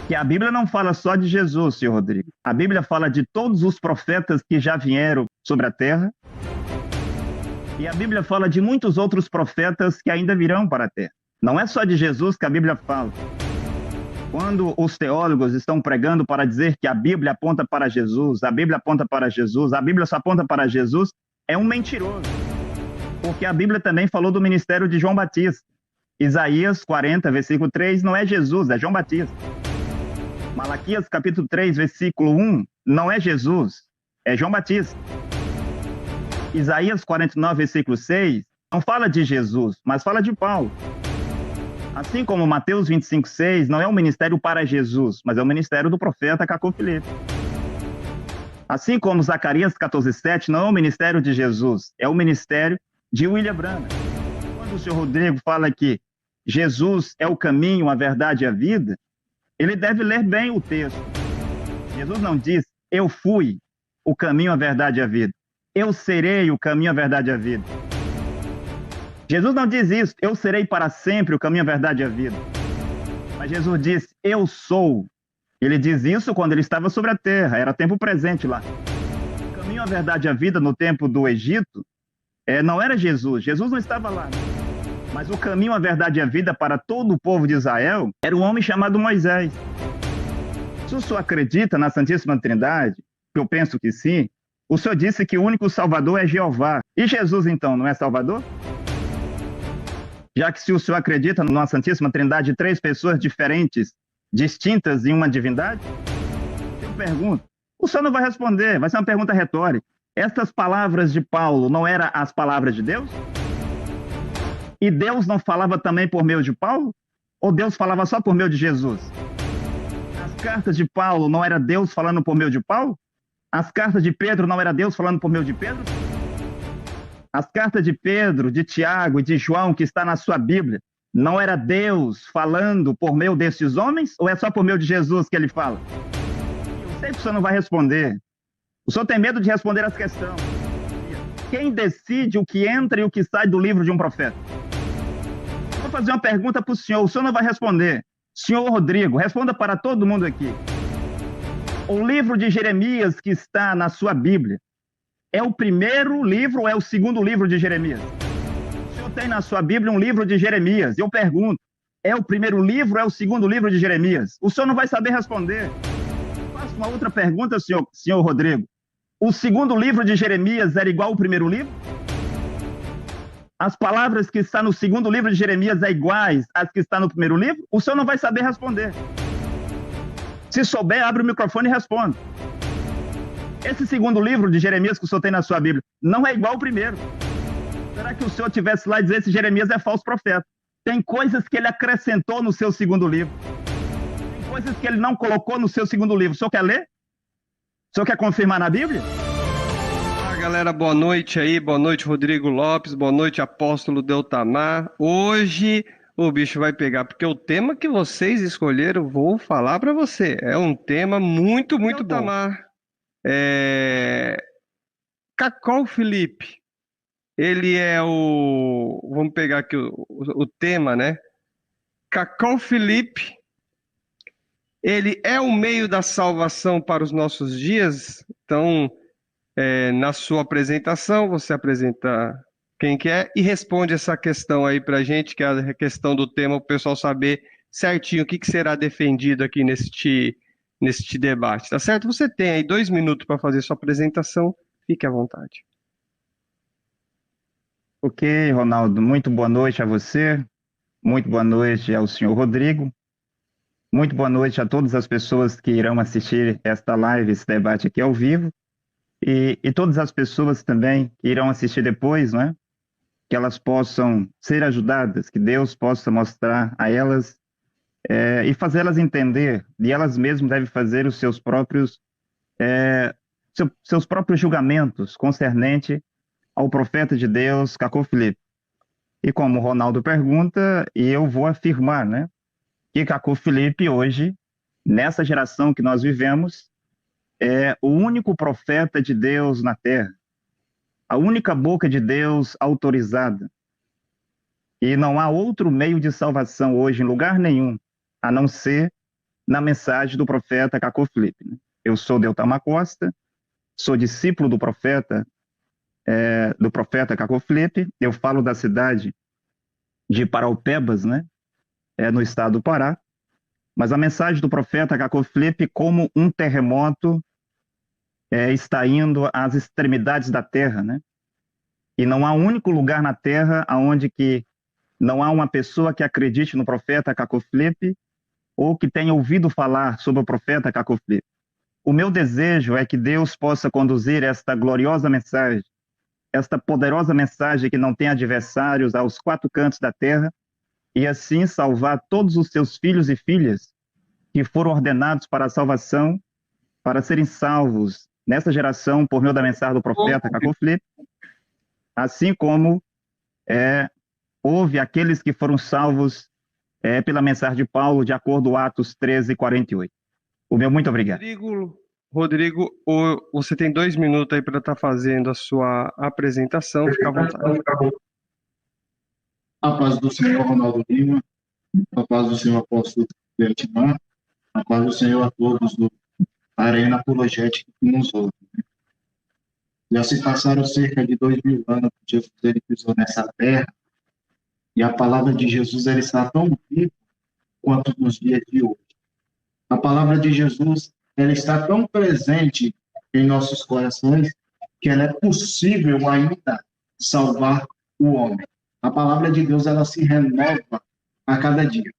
Que a Bíblia não fala só de Jesus, senhor Rodrigo. A Bíblia fala de todos os profetas que já vieram sobre a terra. E a Bíblia fala de muitos outros profetas que ainda virão para a terra. Não é só de Jesus que a Bíblia fala. Quando os teólogos estão pregando para dizer que a Bíblia aponta para Jesus, a Bíblia aponta para Jesus, a Bíblia só aponta para Jesus, é um mentiroso. Porque a Bíblia também falou do ministério de João Batista. Isaías 40, versículo 3, não é Jesus, é João Batista. Malaquias capítulo 3, versículo 1, não é Jesus, é João Batista. Isaías 49, versículo 6, não fala de Jesus, mas fala de Paulo. Assim como Mateus 25, 6, não é um ministério para Jesus, mas é o ministério do profeta Cacô Filipe. Assim como Zacarias 14, 7, não é o ministério de Jesus, é o ministério de William Branham. Quando o senhor Rodrigo fala que Jesus é o caminho, a verdade e a vida, ele deve ler bem o texto. Jesus não diz, eu fui o caminho, a verdade e a vida. Eu serei o caminho, a verdade e a vida. Jesus não diz isso, eu serei para sempre o caminho, a verdade e a vida. Mas Jesus diz, eu sou. Ele diz isso quando ele estava sobre a terra, era tempo presente lá. O caminho, a verdade e a vida no tempo do Egito, não era Jesus, Jesus não estava lá. Mas o caminho, a verdade e a vida para todo o povo de Israel era um homem chamado Moisés. Se o senhor acredita na Santíssima Trindade, que eu penso que sim, o senhor disse que o único Salvador é Jeová. E Jesus, então, não é Salvador? Já que se o senhor acredita numa Santíssima Trindade de três pessoas diferentes, distintas em uma divindade, eu pergunto, o senhor não vai responder, vai ser uma pergunta retórica. Estas palavras de Paulo não eram as palavras de Deus? E Deus não falava também por meio de Paulo? Ou Deus falava só por meio de Jesus? As cartas de Paulo não era Deus falando por meio de Paulo? As cartas de Pedro não era Deus falando por meio de Pedro? As cartas de Pedro, de Tiago e de João, que está na sua Bíblia, não era Deus falando por meio desses homens? Ou é só por meio de Jesus que ele fala? Eu sei que o senhor não vai responder. O senhor tem medo de responder as questões. Quem decide o que entra e o que sai do livro de um profeta? Vou fazer uma pergunta para o senhor não vai responder. Senhor Rodrigo, responda para todo mundo aqui. O livro de Jeremias que está na sua Bíblia é o primeiro livro ou é o segundo livro de Jeremias? O senhor tem na sua Bíblia um livro de Jeremias. Eu pergunto, é o primeiro livro ou é o segundo livro de Jeremias? O senhor não vai saber responder. Faço uma outra pergunta, senhor Rodrigo. O segundo livro de Jeremias era igual ao primeiro livro? As palavras que estão no segundo livro de Jeremias é iguais às que estão no primeiro livro? O senhor não vai saber responder. Se souber, abre o microfone e responde. Esse segundo livro de Jeremias que o senhor tem na sua Bíblia não é igual ao primeiro. Será que o senhor tivesse lá e dissesse que Jeremias é falso profeta? Tem coisas que ele acrescentou no seu segundo livro. Tem coisas que ele não colocou no seu segundo livro. O senhor quer ler? O senhor quer confirmar na Bíblia? Galera, boa noite aí, boa noite Rodrigo Lopes, boa noite Apóstolo Deltamar. Hoje o bicho vai pegar, porque o tema que vocês escolheram, vou falar para você, é um tema muito bom. Deltamar, Cacol Felipe, ele é vamos pegar aqui o tema, né? Cacol Felipe, ele é o meio da salvação para os nossos dias, então... na sua apresentação, você apresenta quem que é e responde essa questão aí pra gente, que é a questão do tema, o pessoal saber certinho o que será defendido aqui neste debate, tá certo? Você tem aí 2 minutos para fazer sua apresentação, fique à vontade. Ok, Ronaldo, muito boa noite a você, muito boa noite ao senhor Rodrigo, muito boa noite a todas as pessoas que irão assistir esta live, esse debate aqui ao vivo. E todas as pessoas também que irão assistir depois, não é? Que elas possam ser ajudadas, que Deus possa mostrar a elas e fazê-las entender, e elas mesmas devem fazer os seus próprios julgamentos concernente ao profeta de Deus, Cacô Filipe. E como o Ronaldo pergunta, e eu vou afirmar, né? Que Cacô Filipe hoje, nessa geração que nós vivemos, é o único profeta de Deus na terra, a única boca de Deus autorizada. E não há outro meio de salvação hoje em lugar nenhum, a não ser na mensagem do profeta Cacó Filipe, né? Eu sou Deltamar Costa, sou discípulo do profeta Cacó Filipe. Eu falo da cidade de Paraupebas, né? No estado do Pará. Mas a mensagem do profeta Cacó Filipe, como um terremoto, está indo às extremidades da terra, né? E não há um único lugar na terra onde que não há uma pessoa que acredite no profeta Cacó Filipe ou que tenha ouvido falar sobre o profeta Cacó Filipe. O meu desejo é que Deus possa conduzir esta gloriosa mensagem, esta poderosa mensagem que não tem adversários aos quatro cantos da terra, e assim salvar todos os seus filhos e filhas que foram ordenados para a salvação, para serem salvos nessa geração por meio da mensagem do profeta Cacó Filipe, assim como houve aqueles que foram salvos pela mensagem de Paulo, de acordo com Atos 13:48. O meu muito obrigado. Rodrigo, você tem 2 minutos aí para estar fazendo a sua apresentação. Fica à vontade. A paz do Senhor Ronaldo Lima, a paz do Senhor Apóstolo Deltimar, a paz do Senhor a todos do Arena Apologética que nos ouvem. Já se passaram cerca de 2000 anos que Jesus ele pisou nessa terra, e a palavra de Jesus ela está tão viva quanto nos dias de hoje. A palavra de Jesus ela está tão presente em nossos corações que ela é possível ainda salvar o homem. A palavra de Deus ela se renova a cada dia.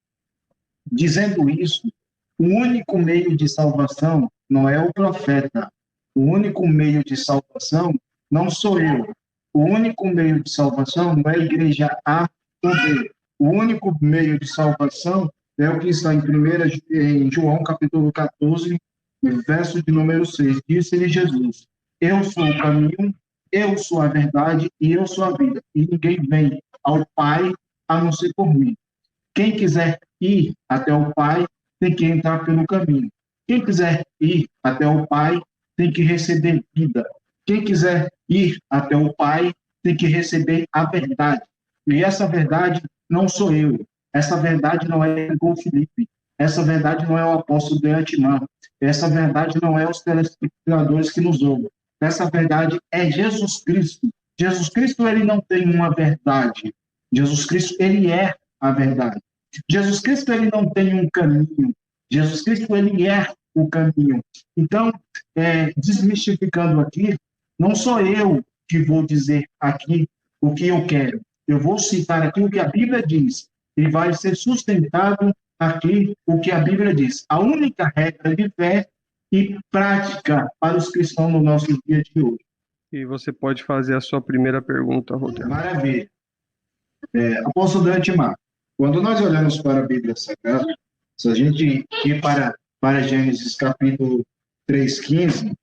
Dizendo isso, o único meio de salvação não é o profeta. O único meio de salvação não sou eu. O único meio de salvação não é a igreja A ou B. O único meio de salvação é o que está em João capítulo 14, verso de número 6. Disse-lhe Jesus: eu sou o caminho, eu sou a verdade e eu sou a vida. E ninguém vem ao Pai a não ser por mim. Quem quiser ir até o Pai tem que entrar pelo caminho. Quem quiser ir até o Pai tem que receber vida. Quem quiser ir até o Pai tem que receber a verdade. E essa verdade não sou eu. Essa verdade não é o Filipe. Essa verdade não é o apóstolo Deltimar. Essa verdade não é os telespectadores que nos ouvem. Essa verdade é Jesus Cristo. Jesus Cristo, ele não tem uma verdade. Jesus Cristo, ele é a verdade. Jesus Cristo, ele não tem um caminho. Jesus Cristo, ele é o caminho. Então, desmistificando aqui, não sou eu que vou dizer aqui o que eu quero. Eu vou citar aqui o que a Bíblia diz. E vai ser sustentado aqui o que a Bíblia diz. A única regra de fé e prática para os cristãos no nosso dia de hoje. E você pode fazer a sua primeira pergunta, Rodrigo. Maravilha. Apóstolo Deltimar, quando nós olhamos para a Bíblia Sagrada, se a gente ir para Gênesis capítulo 3:15,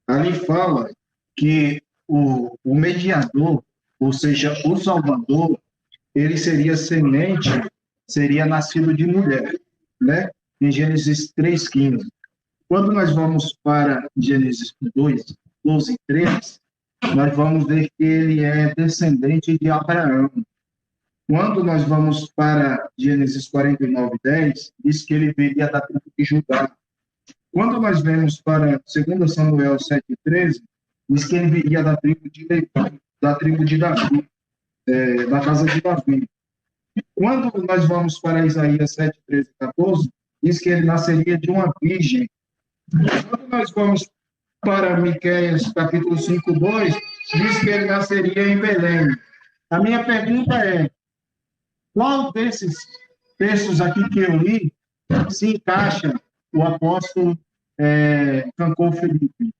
ali fala que o mediador, ou seja, o Salvador, ele seria semente, seria nascido de mulher, né? Em Gênesis 3:15. Quando nós vamos para Gênesis 2:12-13, nós vamos ver que ele é descendente de Abraão. Quando nós vamos para Gênesis 49:10, diz que ele viria da tribo de Judá. Quando nós vemos para 2 Samuel 7:13, diz que ele viria da tribo de Levi, da tribo de Davi, da casa de Davi. Quando nós vamos para Isaías 7:13-14, diz que ele nasceria de uma virgem. Quando nós vamos para Miqueias capítulo 5:2, diz que ele nasceria em Belém. A minha pergunta é: qual desses textos aqui que eu li se encaixa o apóstolo Cacó Filipe?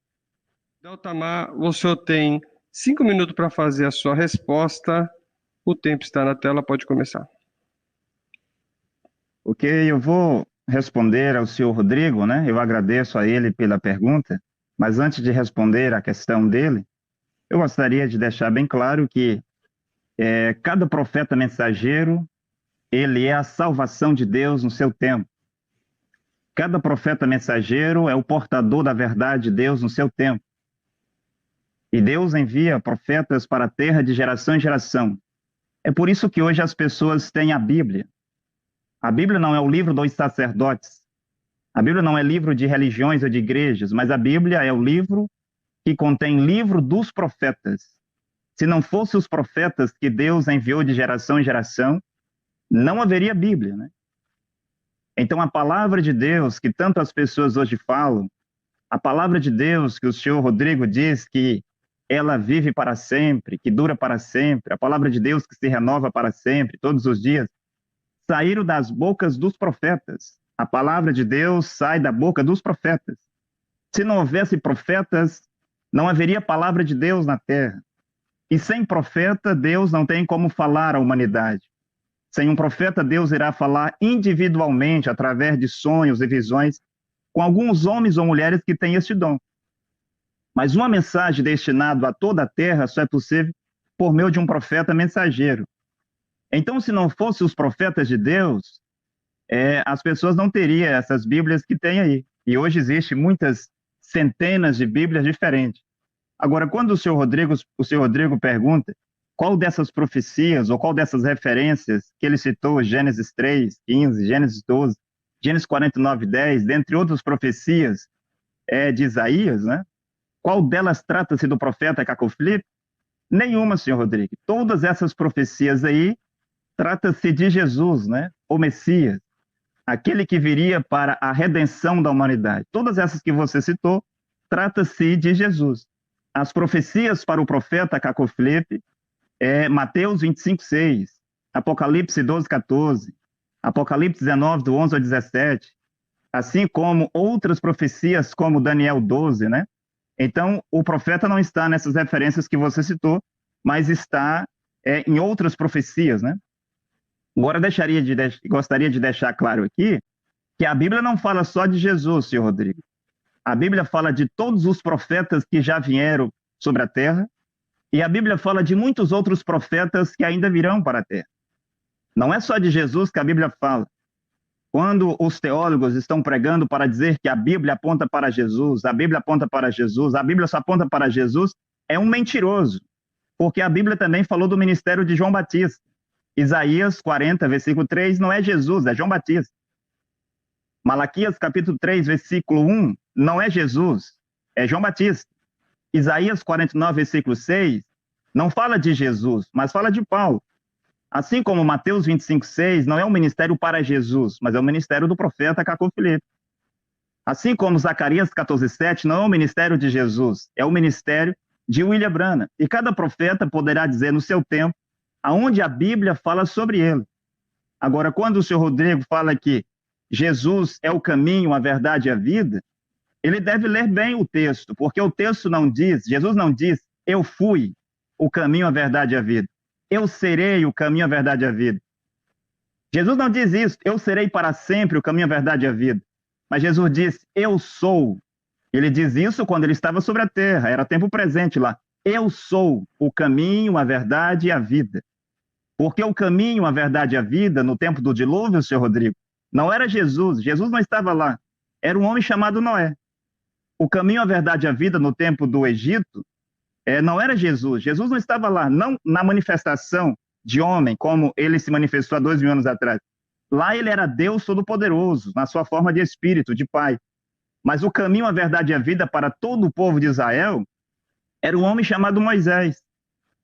Deltamar, você tem 5 minutos para fazer a sua resposta. O tempo está na tela, pode começar. Ok, eu vou responder ao senhor Rodrigo, né? Eu agradeço a ele pela pergunta, mas antes de responder a questão dele, eu gostaria de deixar bem claro que cada profeta mensageiro, ele é a salvação de Deus no seu tempo. Cada profeta mensageiro é o portador da verdade de Deus no seu tempo. E Deus envia profetas para a terra de geração em geração. É por isso que hoje as pessoas têm a Bíblia. A Bíblia não é o livro dos sacerdotes. A Bíblia não é livro de religiões ou de igrejas, mas a Bíblia é o livro que contém livro dos profetas. Se não fossem os profetas que Deus enviou de geração em geração, não haveria Bíblia, né? Então, a palavra de Deus, que tantas pessoas hoje falam, a palavra de Deus que o senhor Rodrigo diz que ela vive para sempre, que dura para sempre, a palavra de Deus que se renova para sempre, todos os dias, saíram das bocas dos profetas. A palavra de Deus sai da boca dos profetas. Se não houvesse profetas, não haveria palavra de Deus na terra. E sem profeta, Deus não tem como falar à humanidade. Sem um profeta, Deus irá falar individualmente, através de sonhos e visões, com alguns homens ou mulheres que têm este dom. Mas uma mensagem destinada a toda a terra só é possível por meio de um profeta mensageiro. Então, se não fossem os profetas de Deus, as pessoas não teriam essas Bíblias que tem aí. E hoje existem muitas centenas de Bíblias diferentes. Agora, quando o senhor Rodrigo pergunta qual dessas profecias ou qual dessas referências que ele citou, Gênesis 3, 15, Gênesis 12, Gênesis 49, 10, dentre outras profecias de Isaías, né? Qual delas trata-se do profeta Cacofilipe? Nenhuma, senhor Rodrigo. Todas essas profecias aí trata-se de Jesus, né? O Messias, aquele que viria para a redenção da humanidade. Todas essas que você citou, trata-se de Jesus. As profecias para o profeta Cacofilipe Mateus 25, 6, Apocalipse 12, 14, Apocalipse 19, do 11 ao 17, assim como outras profecias como Daniel 12, né? Então, o profeta não está nessas referências que você citou, mas está em outras profecias, né? Agora, gostaria de deixar claro aqui que a Bíblia não fala só de Jesus, senhor Rodrigo. A Bíblia fala de todos os profetas que já vieram sobre a terra, e a Bíblia fala de muitos outros profetas que ainda virão para a terra. Não é só de Jesus que a Bíblia fala. Quando os teólogos estão pregando para dizer que a Bíblia aponta para Jesus, a Bíblia aponta para Jesus, a Bíblia só aponta para Jesus, é um mentiroso. Porque a Bíblia também falou do ministério de João Batista. Isaías 40, versículo 3, não é Jesus, é João Batista. Malaquias capítulo 3, versículo 1, não é Jesus, é João Batista. Isaías 49, versículo 6, não fala de Jesus, mas fala de Paulo. Assim como Mateus 25, 6, não é um ministério para Jesus, mas é o ministério do profeta Cacofilipe. Assim como Zacarias 14, 7, não é o ministério de Jesus, é o ministério de William Branham. E cada profeta poderá dizer no seu tempo aonde a Bíblia fala sobre ele. Agora, quando o senhor Rodrigo fala que Jesus é o caminho, a verdade e a vida, ele deve ler bem o texto, porque o texto não diz, Jesus não diz, eu fui o caminho, a verdade e a vida. Eu serei o caminho, a verdade e a vida. Jesus não diz isso, eu serei para sempre o caminho, a verdade e a vida. Mas Jesus diz, eu sou. Ele diz isso quando ele estava sobre a terra, era tempo presente lá. Eu sou o caminho, a verdade e a vida. Porque o caminho, a verdade e a vida, no tempo do dilúvio, senhor Rodrigo, não era Jesus, Jesus não estava lá. Era um homem chamado Noé. O caminho, a verdade e a vida no tempo do Egito não era Jesus. Jesus não estava lá, não na manifestação de homem, como ele se manifestou há 2000 anos atrás. Lá ele era Deus Todo-Poderoso, na sua forma de espírito, de pai. Mas o caminho, a verdade e a vida para todo o povo de Israel era um homem chamado Moisés.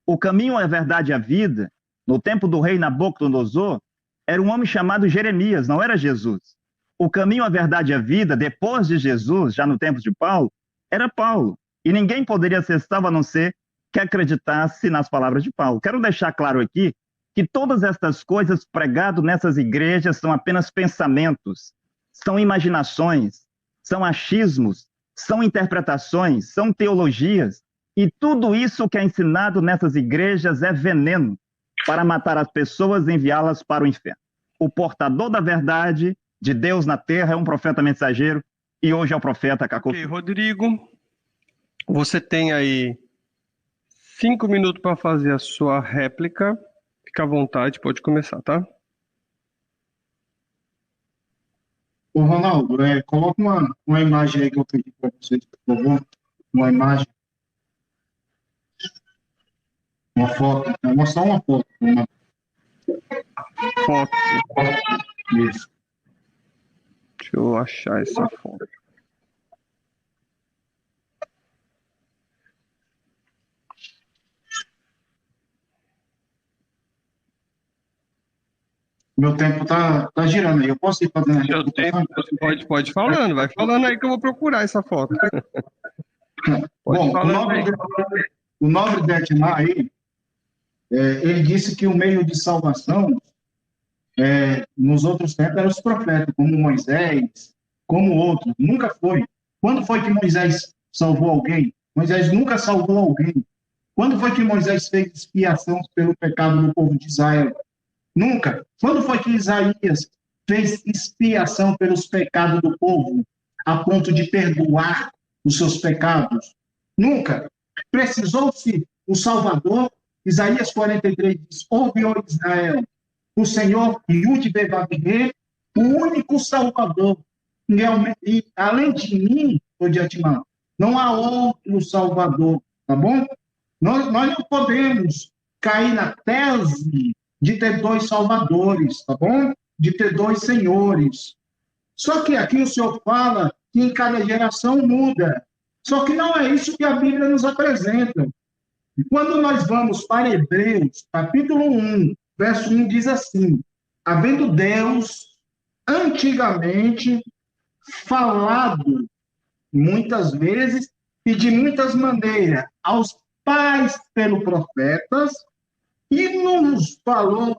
O caminho, a verdade e a vida, no tempo do rei Nabucodonosor, era um homem chamado Jeremias, não era Jesus. O caminho, a verdade e a vida, depois de Jesus, já no tempo de Paulo, era Paulo. E ninguém poderia ser salvo a não ser que acreditasse nas palavras de Paulo. Quero deixar claro aqui que todas estas coisas pregadas nessas igrejas são apenas pensamentos, são imaginações, são achismos, são interpretações, são teologias. E tudo isso que é ensinado nessas igrejas é veneno para matar as pessoas e enviá-las para o inferno. O portador da verdade de Deus na terra é um profeta mensageiro e hoje é o profeta Cacofilipe. Ok, Rodrigo, você tem aí 5 minutos para fazer a sua réplica. Fica à vontade, pode começar, tá? Ô, Ronaldo, coloca uma imagem aí que eu pedi para vocês, por favor. Uma imagem. Uma foto. Vou mostrar uma foto. Foto. Isso. Deixa Deixa eu achar essa foto. Meu tempo tá girando aí. Eu posso ir fazendo a Seu tempo, reputação? pode falando, vai falando aí que eu vou procurar essa foto. Pode Bom, falando aí. o nobre Detmar aí, ele disse que o meio de salvação, nos outros tempos, eram os profetas, como Moisés, como outros. Nunca foi. Quando foi que Moisés salvou alguém? Moisés nunca salvou alguém. Quando foi que Moisés fez expiação pelo pecado do povo de Israel? Nunca. Quando foi que Isaías fez expiação pelos pecados do povo, a ponto de perdoar os seus pecados? Nunca. Precisou-se o Salvador. Isaías 43 diz: ouve, ó Israel, o Senhor Yud Bevavê, o único Salvador. E além de mim, ô Diatimã, não há outro Salvador, tá bom? Nós não podemos cair na tese de ter dois salvadores, tá bom? De ter dois senhores. Só que aqui o Senhor fala que em cada geração muda. Só que não é isso que a Bíblia nos apresenta. E quando nós vamos para Hebreus, capítulo 1, verso 1, diz assim: havendo Deus antigamente falado muitas vezes e de muitas maneiras aos pais pelos profetas, e nos falou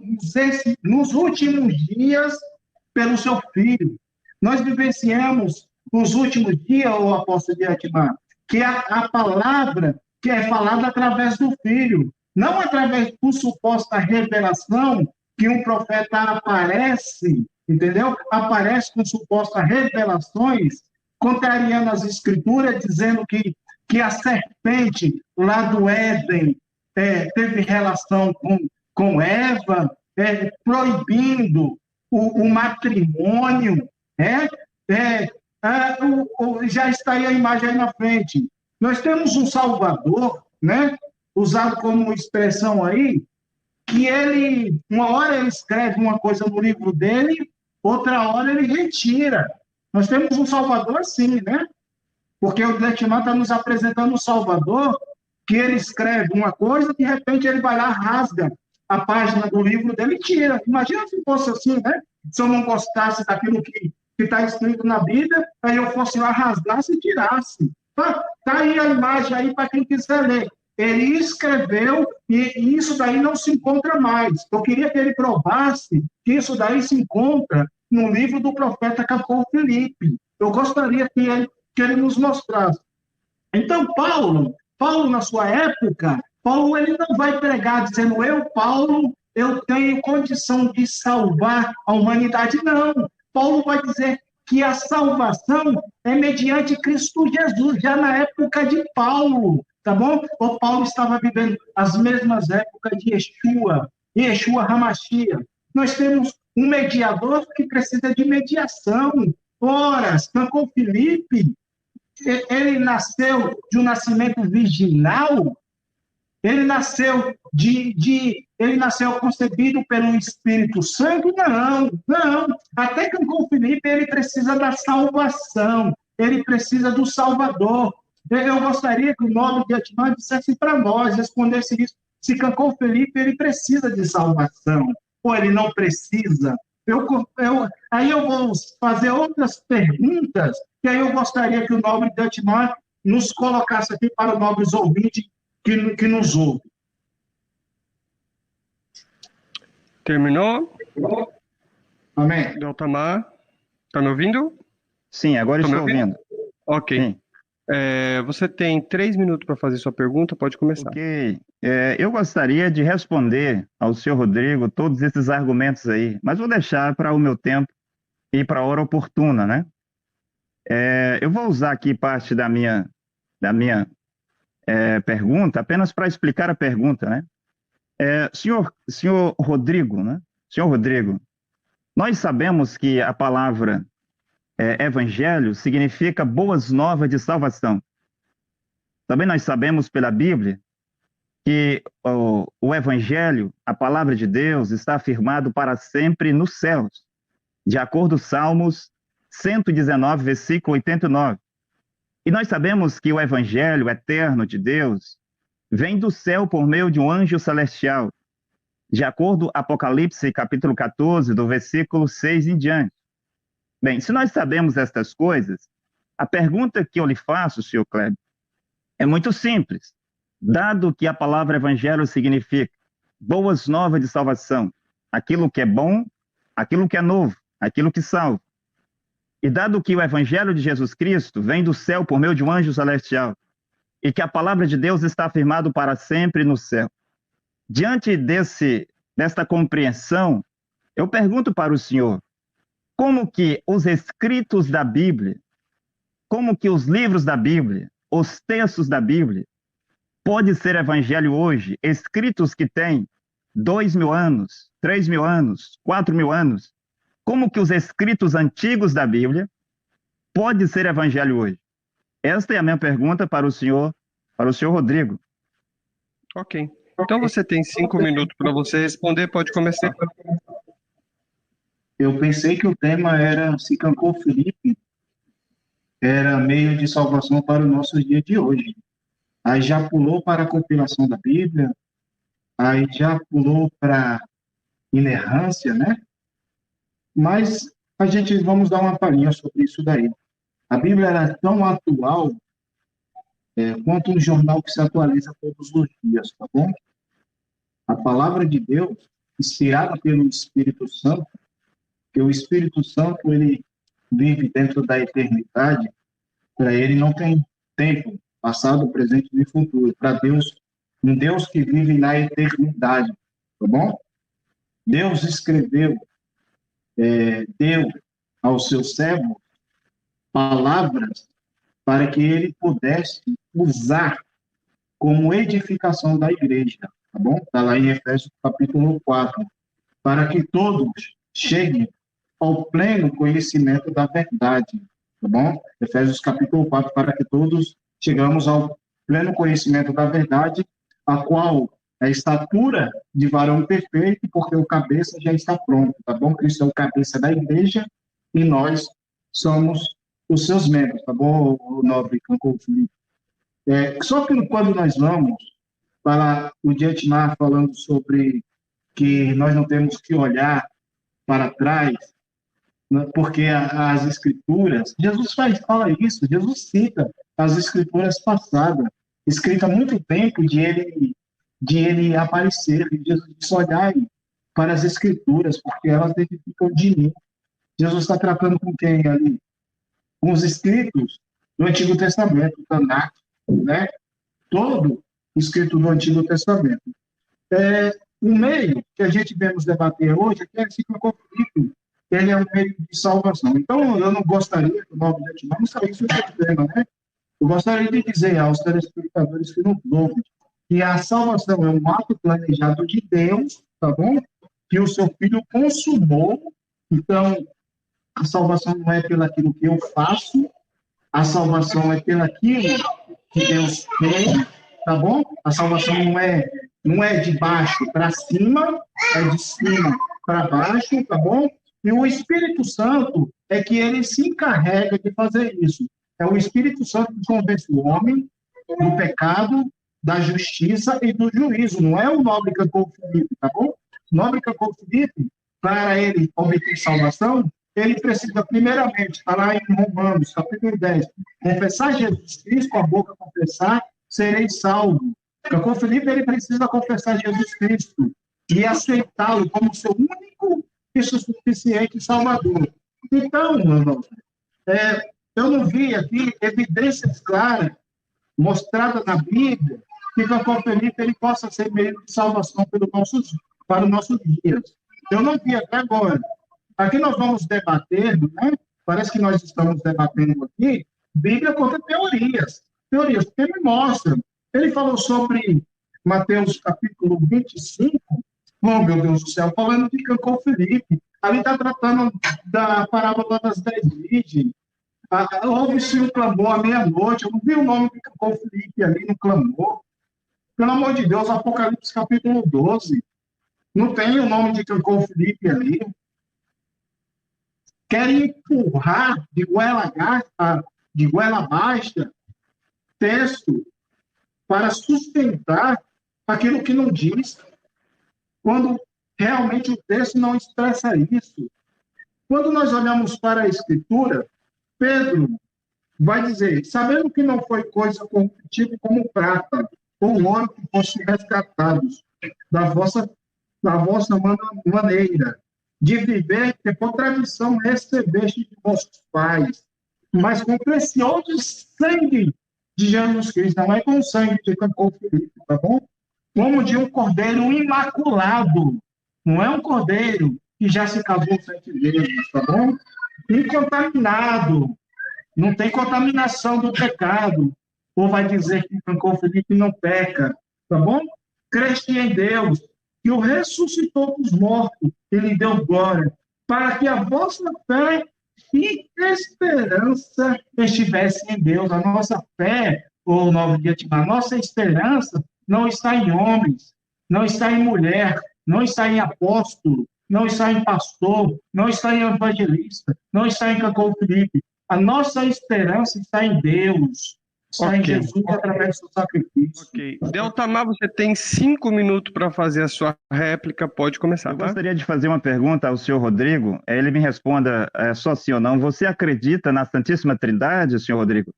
nos últimos dias pelo seu Filho. Nós vivenciamos nos últimos dias, o apóstolo de Atimar, que a palavra que é falada através do Filho, não através por suposta revelação que um profeta aparece, entendeu? Aparece com supostas revelações, contrariando as escrituras, dizendo que a serpente lá do Éden teve relação com Eva, proibindo o matrimônio, já está aí a imagem aí na frente. Nós temos um Salvador, né, usado como expressão aí, que ele, uma hora ele escreve uma coisa no livro dele, outra hora ele retira. Nós temos um Salvador sim, né? Porque o Detmar está nos apresentando um Salvador que ele escreve uma coisa, de repente ele vai lá, rasga a página do livro dele e tira. Imagina se fosse assim, né? Se eu não gostasse daquilo que está escrito na Bíblia, aí eu fosse lá, rasgasse e tirasse. Tá aí a imagem aí para quem quiser ler. Ele escreveu e isso daí não se encontra mais. Eu queria que ele provasse que isso daí se encontra no livro do profeta Capô Filipe. Eu gostaria que ele nos mostrasse. Então, Paulo, na sua época, Paulo ele não vai pregar dizendo, Paulo, eu tenho condição de salvar a humanidade, não. Paulo vai dizer que a salvação é mediante Cristo Jesus, já na época de Paulo, tá bom? O Paulo estava vivendo as mesmas épocas de Yeshua Hamashia. Nós temos um mediador que precisa de mediação. Ora, Cancom Filipe, ele nasceu de um nascimento virginal, ele nasceu ele nasceu concebido pelo Espírito Santo? Não. Até que com Filipe ele precisa da salvação, ele precisa do Salvador. Eu gostaria que o nobre de Atimar dissesse para nós, respondesse isso, se Cancom Felipe ele precisa de salvação, ou ele não precisa. Aí eu vou fazer outras perguntas, que aí eu gostaria que o nobre de Atimar nos colocasse aqui para os nobres ouvintes que nos ouvem. Terminou? Amém. Deltamar, tá me ouvindo? Sim, agora estou ouvindo. Ok. Sim. Você tem 3 minutos para fazer sua pergunta, pode começar. Ok. Eu gostaria de responder ao senhor Rodrigo todos esses argumentos aí, mas vou deixar para o meu tempo e para a hora oportuna, né? Eu vou usar aqui parte da minha pergunta apenas para explicar a pergunta, né? Senhor Rodrigo, né? Senhor Rodrigo, nós sabemos que a palavra evangelho significa boas novas de salvação. Também nós sabemos pela Bíblia que o evangelho, a palavra de Deus, está afirmado para sempre nos céus, de acordo com Salmos 119, versículo 89. E nós sabemos que o evangelho eterno de Deus vem do céu por meio de um anjo celestial, de acordo com Apocalipse, capítulo 14, do versículo 6 em diante. Bem, se nós sabemos estas coisas, a pergunta que eu lhe faço, senhor Kleber, é muito simples. Dado que a palavra evangelho significa boas novas de salvação, aquilo que é bom, aquilo que é novo, aquilo que salva. E dado que o evangelho de Jesus Cristo vem do céu por meio de um anjo celestial, e que a palavra de Deus está afirmada para sempre no céu. Diante desta compreensão, eu pergunto para o senhor, como que os escritos da Bíblia, como que os livros da Bíblia, os textos da Bíblia, pode ser evangelho hoje, escritos que têm 2.000 anos, 3.000 anos, 4.000 anos, como que os escritos antigos da Bíblia pode ser evangelho hoje? Esta é a minha pergunta para o senhor Rodrigo. Ok. Então você tem 5 minutos para você responder, pode começar. Eu pensei que o tema era se Cancô Felipe era meio de salvação para o nosso dia de hoje. Aí já pulou para a compilação da Bíblia, aí já pulou para inerrância, né? Mas a gente vamos dar uma palhinha sobre isso daí. A Bíblia era tão atual quanto um jornal que se atualiza todos os dias, tá bom? A palavra de Deus, inspirada pelo Espírito Santo, que o Espírito Santo ele vive dentro da eternidade, para ele não tem tempo, passado, presente e futuro. Para Deus, um Deus que vive na eternidade, tá bom? Deus escreveu, deu aos seus servos palavras para que ele pudesse usar como edificação da igreja, tá bom? Está lá em Efésios capítulo 4, para que todos cheguem ao pleno conhecimento da verdade, tá bom? Efésios capítulo 4, para que todos chegamos ao pleno conhecimento da verdade, a qual é a estatura de varão perfeito, porque o cabeça já está pronto, tá bom? Cristo é o cabeça da igreja e nós somos os seus membros, tá bom, o nobre Cancô Felipe? Só que quando nós vamos para o Dietmar falando sobre que nós não temos que olhar para trás, né, porque as escrituras, Jesus fala isso, Jesus cita as escrituras passadas, escrita há muito tempo de ele aparecer, e Jesus disse, olhai para as escrituras, porque elas testificam de mim. Jesus está tratando com quem ali? Com os escritos do Antigo Testamento, o Tanakh, né? Todo escrito do Antigo Testamento. O meio que a gente vemos debater hoje é que é o conflito, ele é um meio de salvação. Então, eu não gostaria que o novo Dietmar não saísse do tema, né? Eu gostaria de dizer aos telespectadores que nos ouvem que a salvação é um ato planejado de Deus, tá bom? Que o seu Filho consumou. Então, a salvação não é pelo aquilo que eu faço, a salvação é pelo aquilo que Deus tem, tá bom? A salvação não é de baixo para cima, é de cima para baixo, tá bom? E o Espírito Santo é que ele se encarrega de fazer isso. É o Espírito Santo que convence o homem do pecado, da justiça e do juízo. Não é o nobre Cancô Felipe, tá bom? O nobre Cancô Felipe, para ele obter salvação, ele precisa, primeiramente, está lá em Romanos, capítulo 10, confessar Jesus Cristo, com a boca confessar, serei salvo. Cancô Felipe, ele precisa confessar Jesus Cristo e aceitá-lo como seu único e suficiente Salvador. Então, meu irmão, eu não vi aqui evidências claras mostradas na Bíblia que Cancô Felipe ele possa ser meio de salvação para os nossos dias. Eu não vi até agora. Aqui nós vamos debater, né? Parece que nós estamos debatendo aqui, Bíblia contra teorias. Teorias, porque me mostram. Ele falou sobre Mateus capítulo 25, oh meu Deus do céu, falando de Cancô Felipe. Ali está tratando da parábola das 10 virgens. Houve-se um clamor à meia-noite. Eu não vi o nome de Cancô Felipe ali no clamor. Pelo amor de Deus, Apocalipse capítulo 12. Não tem o nome de Cancô Felipe ali. querem empurrar de goela baixa texto para sustentar aquilo que não diz, quando realmente o texto não expressa isso. Quando nós olhamos para a Escritura, Pedro vai dizer, sabendo que não foi coisa corruptível como prata ou ouro que fossem resgatados da vossa maneira de viver, que por tradição recebeste de vossos pais, mas com o precioso sangue de Jesus Cristo, não é com o sangue de Cancún Filipe, tá bom? Como de um cordeiro imaculado, não é um cordeiro que já se casou 7 vezes, tá bom? Incontaminado, não tem contaminação do pecado, ou vai dizer que Cancún Filipe não peca, tá bom? Creste em Deus, que o ressuscitou dos mortos, ele deu glória, para que a vossa fé e esperança estivesse em Deus. A nossa fé, ou Novo Dia de a nossa esperança não está em homens, não está em mulher, não está em apóstolo, não está em pastor, não está em evangelista, não está em Cancún Filipe. A nossa esperança está em Deus, está em Jesus através do sacrifício. Ok. Deltamar, você tem 5 minutos para fazer a sua réplica, pode começar, Eu tá? gostaria de fazer uma pergunta ao senhor Rodrigo, ele me responda só sim ou não. Você acredita na Santíssima Trindade, senhor Rodrigo?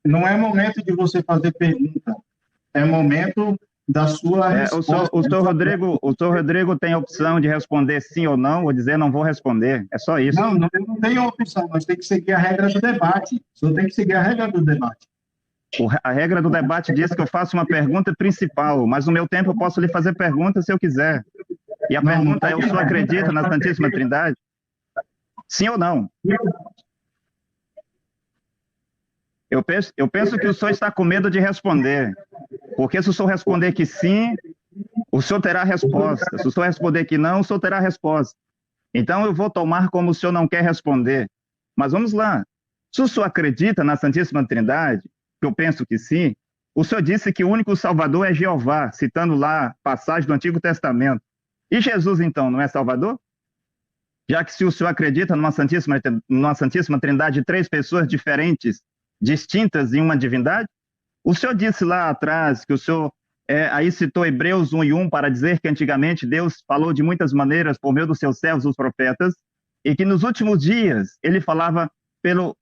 Não é momento de você fazer pergunta, é momento da sua resposta. O senhor Rodrigo tem a opção de responder sim ou não, ou dizer não vou responder, é só isso. Não tem opção, nós temos que seguir a regra do debate, só tem que seguir a regra do debate. A regra do debate diz que eu faço uma pergunta principal, mas no meu tempo eu posso lhe fazer perguntas se eu quiser. E a pergunta é, o senhor acredita na Santíssima Trindade? Sim ou não? Eu penso que o senhor está com medo de responder, porque se o senhor responder que sim, o senhor terá resposta. Se o senhor responder que não, o senhor terá resposta. Então eu vou tomar como o senhor não quer responder. Mas vamos lá. Se o senhor acredita na Santíssima Trindade, que eu penso que sim, o senhor disse que o único Salvador é Jeová, citando lá passagem do Antigo Testamento. E Jesus, então, não é Salvador? Já que se o senhor acredita numa Santíssima Trindade de 3 pessoas diferentes, distintas em uma divindade, o senhor disse lá atrás que o senhor aí citou Hebreus 1:1 para dizer que antigamente Deus falou de muitas maneiras por meio dos seus servos, os profetas, e que nos últimos dias ele falava pelo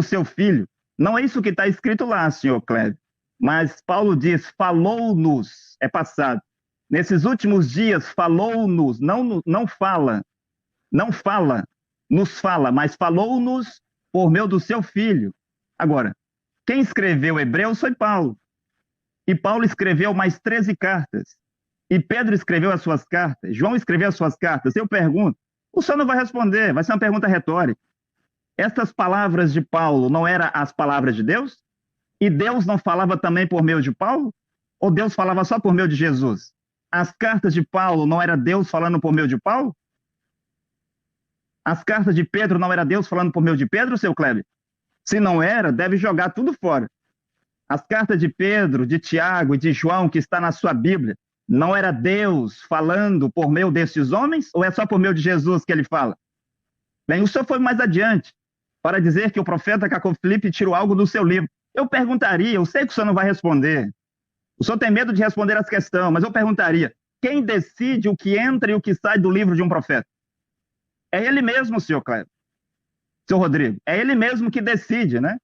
seu Filho. Não é isso que está escrito lá, senhor Cléber, mas Paulo diz, falou-nos, é passado. Nesses últimos dias, falou-nos, não fala, nos fala, mas falou-nos por meio do seu Filho. Agora, quem escreveu Hebreus foi Paulo. E Paulo escreveu mais 13 cartas. E Pedro escreveu as suas cartas. João escreveu as suas cartas. Eu pergunto, o senhor não vai responder, vai ser uma pergunta retórica. Essas palavras de Paulo não eram as palavras de Deus? E Deus não falava também por meio de Paulo? Ou Deus falava só por meio de Jesus? As cartas de Paulo não era Deus falando por meio de Paulo? As cartas de Pedro não era Deus falando por meio de Pedro, seu Cléber? Se não era, deve jogar tudo fora. As cartas de Pedro, de Tiago e de João, que está na sua Bíblia, não era Deus falando por meio desses homens? Ou é só por meio de Jesus que ele fala? Bem, o senhor foi mais adiante para dizer que o profeta Cancún Filipe tirou algo do seu livro. Eu perguntaria, eu sei que o senhor não vai responder. O senhor tem medo de responder essa questão, mas eu perguntaria, quem decide o que entra e o que sai do livro de um profeta? É ele mesmo, senhor Cléber. Seu Rodrigo, é ele mesmo que decide, né?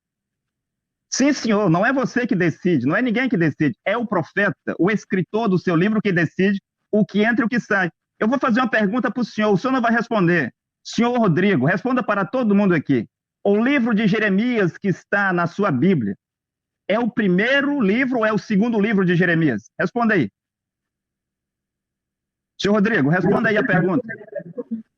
Sim, senhor, não é você que decide, não é ninguém que decide, é o profeta, o escritor do seu livro que decide o que entra e o que sai. Eu vou fazer uma pergunta para o senhor não vai responder. Senhor Rodrigo, responda para todo mundo aqui. O livro de Jeremias que está na sua Bíblia, é o primeiro livro ou é o segundo livro de Jeremias? Responda aí. Senhor Rodrigo, responda aí a pergunta.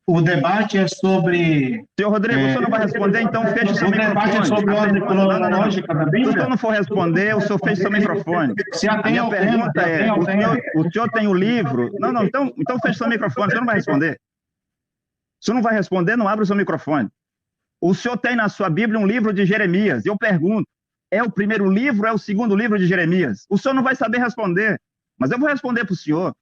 O debate é sobre... Senhor Rodrigo, o senhor não vai responder, então feche seu microfone. O debate é sobre a ordem cronológica da Bíblia? Se o senhor não for responder, o senhor feche seu microfone. A minha pergunta é, o senhor tem o livro... Não, então feche seu microfone, o senhor não vai responder. O senhor não vai responder, não abre o seu microfone. O senhor tem na sua Bíblia um livro de Jeremias. Eu pergunto, é o primeiro livro ou é o segundo livro de Jeremias? O senhor não vai saber responder, mas eu vou responder para o senhor.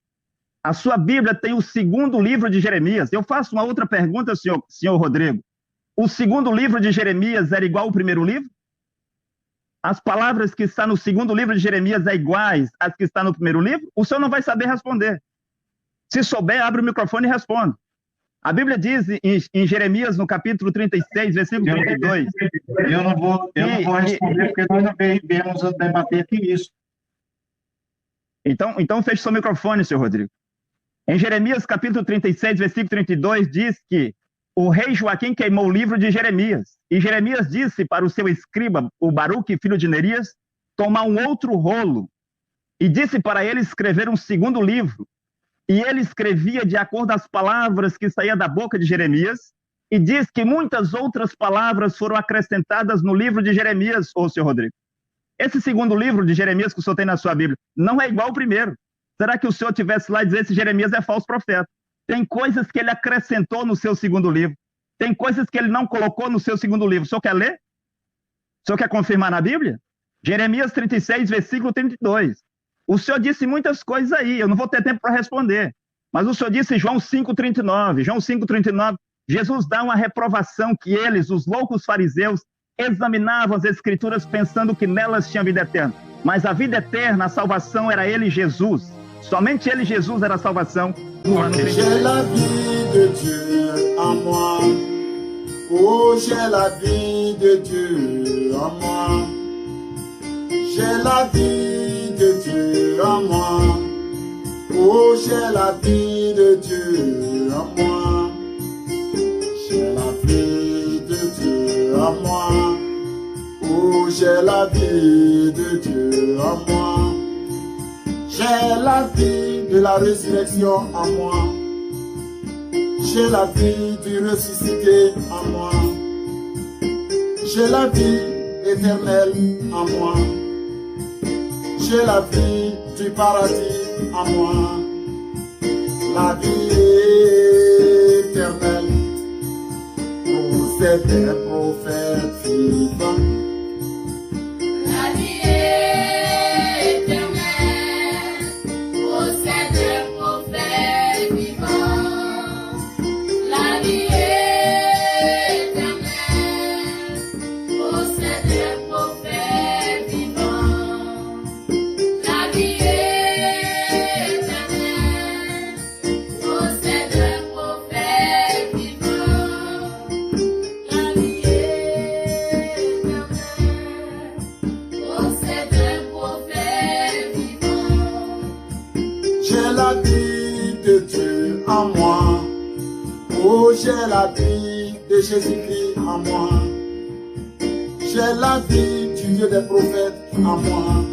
A sua Bíblia tem o segundo livro de Jeremias. Eu faço uma outra pergunta, senhor Rodrigo. O segundo livro de Jeremias era igual ao primeiro livro? As palavras que estão no segundo livro de Jeremias é iguais às que estão no primeiro livro? O senhor não vai saber responder. Se souber, abre o microfone e responde. A Bíblia diz em Jeremias, no capítulo 36, versículo 32... Eu não vou responder, porque nós não viemos a debater aqui isso. Então feche seu microfone, senhor Rodrigo. Em Jeremias, capítulo 36, versículo 32, diz que o rei Joaquim queimou o livro de Jeremias. E Jeremias disse para o seu escriba, o Baruque, filho de Nerias, tomar um outro rolo. E disse para ele escrever um segundo livro. E ele escrevia de acordo às palavras que saíam da boca de Jeremias. E diz que muitas outras palavras foram acrescentadas no livro de Jeremias, ô senhor Rodrigo. Esse segundo livro de Jeremias que o senhor tem na sua Bíblia não é igual ao primeiro. Será que o senhor tivesse lá e dissesse que Jeremias é falso profeta? Tem coisas que ele acrescentou no seu segundo livro. Tem coisas que ele não colocou no seu segundo livro. O senhor quer ler? O senhor quer confirmar na Bíblia? Jeremias 36, versículo 32. O senhor disse muitas coisas aí, eu não vou ter tempo para responder. Mas o senhor disse João 5,39. João 5,39, Jesus dá uma reprovação que eles, os loucos fariseus, examinavam as Escrituras pensando que nelas tinha vida eterna. Mas a vida eterna, a salvação era ele, Jesus. Somente ele, Jesus, era a salvação no ano 30. J'ai la vie de Dieu en moi. Oh, j'ai la vie de Dieu en moi. J'ai la vie de Dieu en moi. Oh, j'ai la vie de Dieu en moi. J'ai la vie de Dieu en moi. Oh, j'ai la vie de Dieu en moi. J'ai la vie de la résurrection en moi. J'ai la vie du ressuscité en moi. J'ai la vie éternelle en moi. J'ai la vie du paradis en moi. La vie éternelle procède des prophètes vivants. J'ai la vie de Jésus-Christ en moi. J'ai la vie du Dieu des prophètes en moi.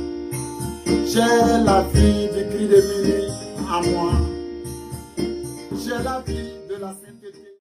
J'ai la vie du cri de minuit en moi. J'ai la vie de la sainteté.